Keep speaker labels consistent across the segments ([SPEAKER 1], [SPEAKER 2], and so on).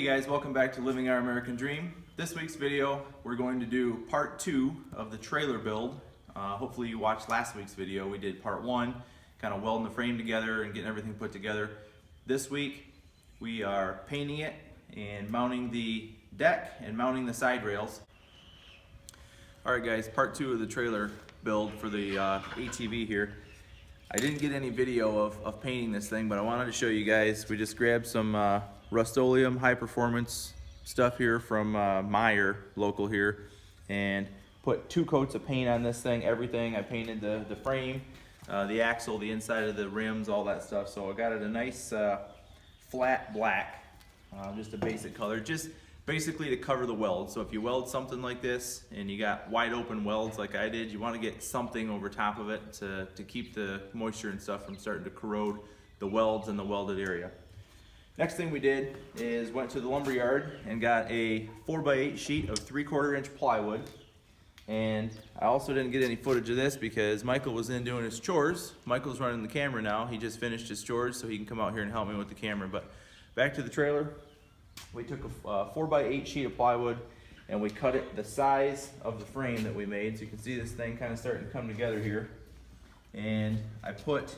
[SPEAKER 1] guys, welcome back to Living Our American Dream. This week's video, we're going to do part 2 of the trailer build. Hopefully you watched last week's video. We did part 1, kind of welding the frame together and getting everything put together. This week, we are painting it and mounting the deck and mounting the side rails. Alright guys, part 2 of the trailer build for the ATV here. I didn't get any video of painting this thing, but I wanted to show you guys. We just grabbed some Rust-Oleum high performance stuff here from Meyer, local here, and put 2 coats of paint on this thing, everything. I painted the frame, the axle, the inside of the rims, all that stuff. So I got it a nice flat black, just a basic color, just basically to cover the weld. So if you weld something like this and you got wide open welds like I did, you want to get something over top of it to keep the moisture and stuff from starting to corrode the welds in the welded area. Next thing we did is went to the lumber yard and got a 4x8 sheet of 3/4 inch plywood. And I also didn't get any footage of this because Michael was in doing his chores. Michael's running the camera now. He just finished his chores so he can come out here and help me with the camera. But back to the trailer, we took a 4x8 sheet of plywood and we cut it the size of the frame that we made. So you can see this thing kind of starting to come together here. And I put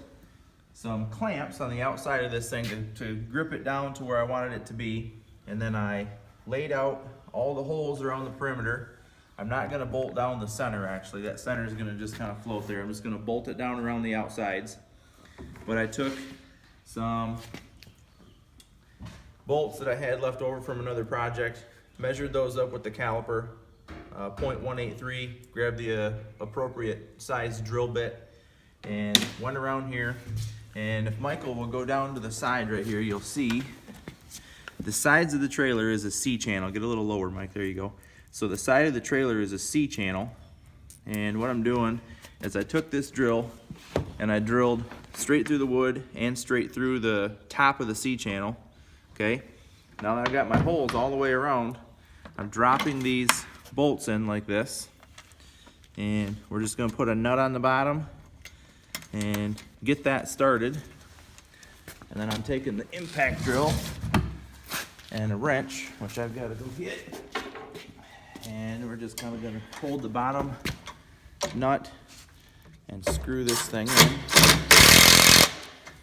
[SPEAKER 1] some clamps on the outside of this thing to grip it down to where I wanted it to be. And then I laid out all the holes around the perimeter. I'm not gonna bolt down the center actually. That center is gonna just kind of float there. I'm just gonna bolt it down around the outsides. But I took some bolts that I had left over from another project, measured those up with the caliper, 0.183, grabbed the appropriate size drill bit, and went around here. And if Michael will go down to the side right here, you'll see the sides of the trailer is a C channel. Get a little lower, Mike, there you go. So the side of the trailer is a C channel. And what I'm doing is I took this drill and I drilled straight through the wood and straight through the top of the C channel. Okay, now that I've got my holes all the way around, I'm dropping these bolts in like this. And we're just gonna put a nut on the bottom and get that started. And then I'm taking the impact drill and a wrench, which I've got to go get, and we're just kind of going to hold the bottom nut and screw this thing in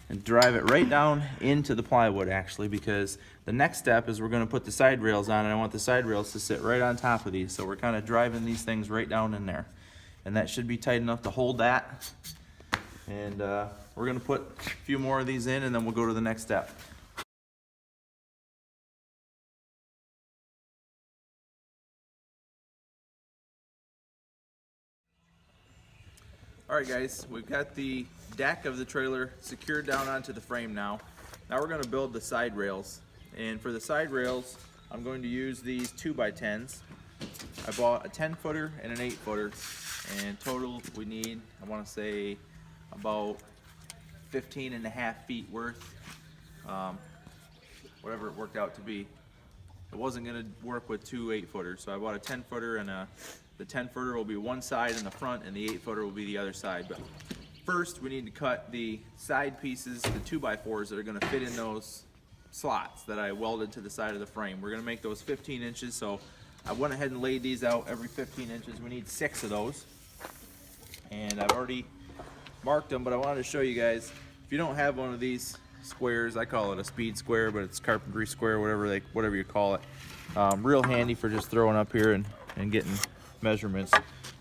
[SPEAKER 1] and drive it right down into the plywood actually, because the next step is we're going to put the side rails on, and I want the side rails to sit right on top of these. So we're kind of driving these things right down in there, and that should be tight enough to hold that. And we're going to put a few more of these in, and then we'll go to the next step. Alright guys, we've got the deck of the trailer secured down onto the frame now. Now we're going to build the side rails. And for the side rails, I'm going to use these 2x10s. I bought a 10-footer and an 8-footer. And total we need, I want to say, about 15.5 feet worth, whatever it worked out to be. It wasn't going to work with 2 8-footers, so I bought a 10-footer, and the 10-footer will be one side in the front and the 8-footer will be the other side. But first we need to cut the side pieces, the 2x4s that are going to fit in those slots that I welded to the side of the frame. We're going to make those 15 inches, so I went ahead and laid these out every 15 inches. We need 6 of those, and I've already marked them, but I wanted to show you guys, if you don't have one of these squares, I call it a speed square, but it's carpentry square, whatever you call it, real handy for just throwing up here and getting measurements.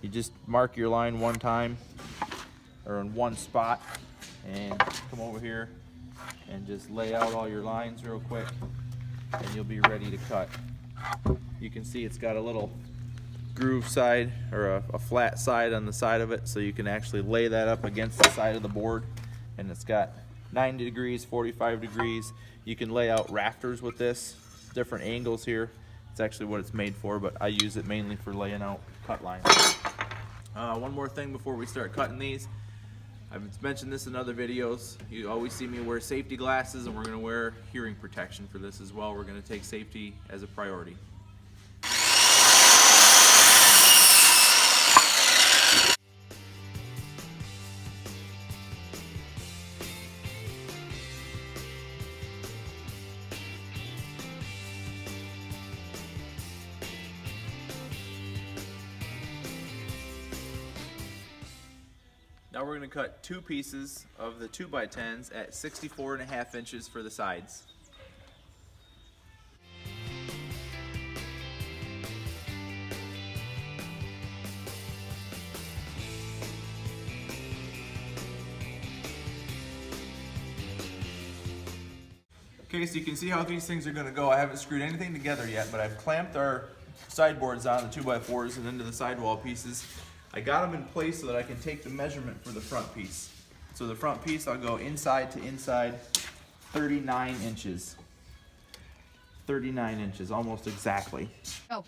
[SPEAKER 1] You just mark your line one time or in one spot and come over here and just lay out all your lines real quick, and you'll be ready to cut. You can see it's got a little groove side, or a flat side on the side of it, so you can actually lay that up against the side of the board. And it's got 90 degrees, 45 degrees. You can lay out rafters with this, different angles here. It's actually what it's made for, but I use it mainly for laying out cut lines. One more thing before we start cutting these. I've mentioned this in other videos. You always see me wear safety glasses, and we're going to wear hearing protection for this as well. We're going to take safety as a priority. Now we're going to cut 2 pieces of the 2x10s at 64.5 inches for the sides. Okay, so you can see how these things are going to go. I haven't screwed anything together yet, but I've clamped our sideboards on the 2x4s and into the sidewall pieces. I got them in place so that I can take the measurement for the front piece. So the front piece, I'll go inside to inside 39 inches. 39 inches, almost exactly.
[SPEAKER 2] Oh.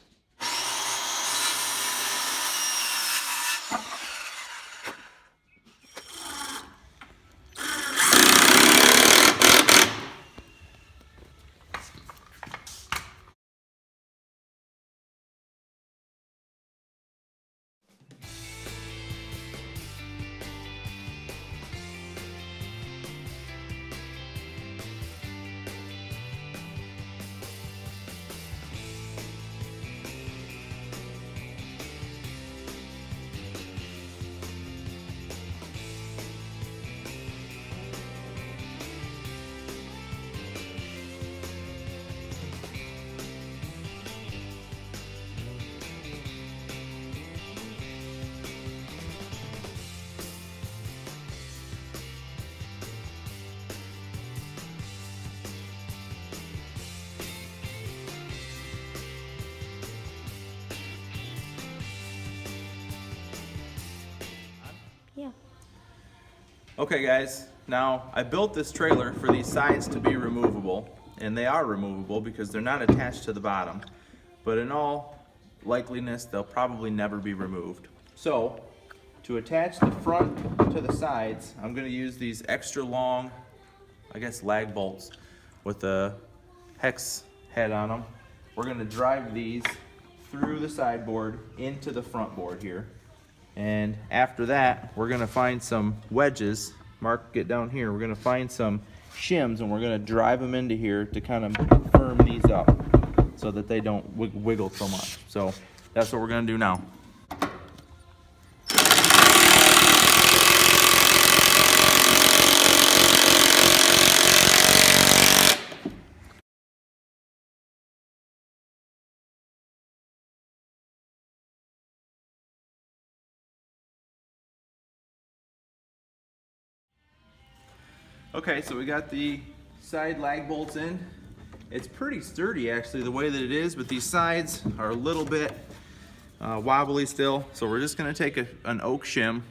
[SPEAKER 3] Yeah.
[SPEAKER 1] Okay guys, now I built this trailer for these sides to be removable, and they are removable because they're not attached to the bottom, but in all likeliness they'll probably never be removed. So to attach the front to the sides, I'm going to use these extra long, I guess, lag bolts with a hex head on them. We're going to drive these through the sideboard into the front board here. And after that, we're gonna find some wedges. Mark, get down here. We're gonna find some shims and we're gonna drive them into here to kind of firm these up so that they don't wiggle so much. So that's what we're gonna do now. Okay, so we got the side lag bolts in. It's pretty sturdy actually the way that it is, but these sides are a little bit wobbly still. So we're just gonna take an oak shim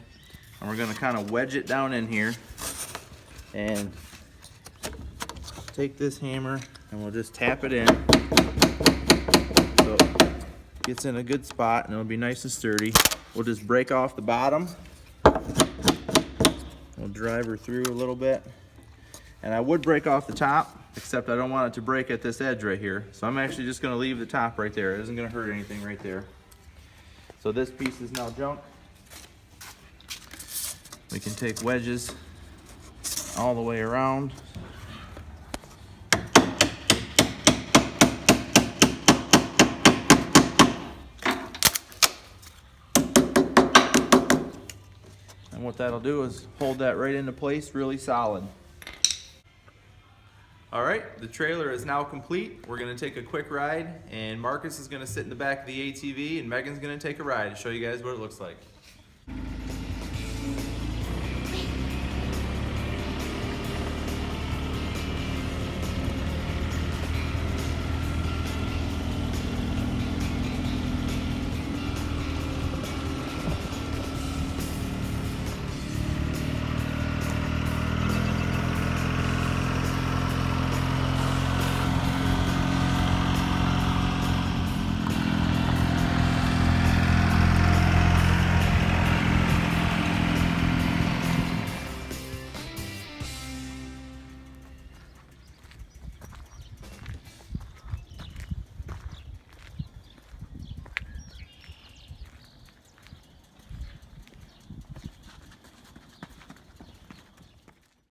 [SPEAKER 1] and we're gonna kind of wedge it down in here and take this hammer and we'll just tap it in so it gets in a good spot and it'll be nice and sturdy. We'll just break off the bottom. We'll drive her through a little bit. And I would break off the top, except I don't want it to break at this edge right here. So I'm actually just gonna leave the top right there. It isn't gonna hurt anything right there. So this piece is now junk. We can take wedges all the way around. And what that'll do is hold that right into place really solid. All right, the trailer is now complete. We're gonna take a quick ride and Marcus is gonna sit in the back of the ATV and Megan's gonna take a ride to show you guys what it looks like.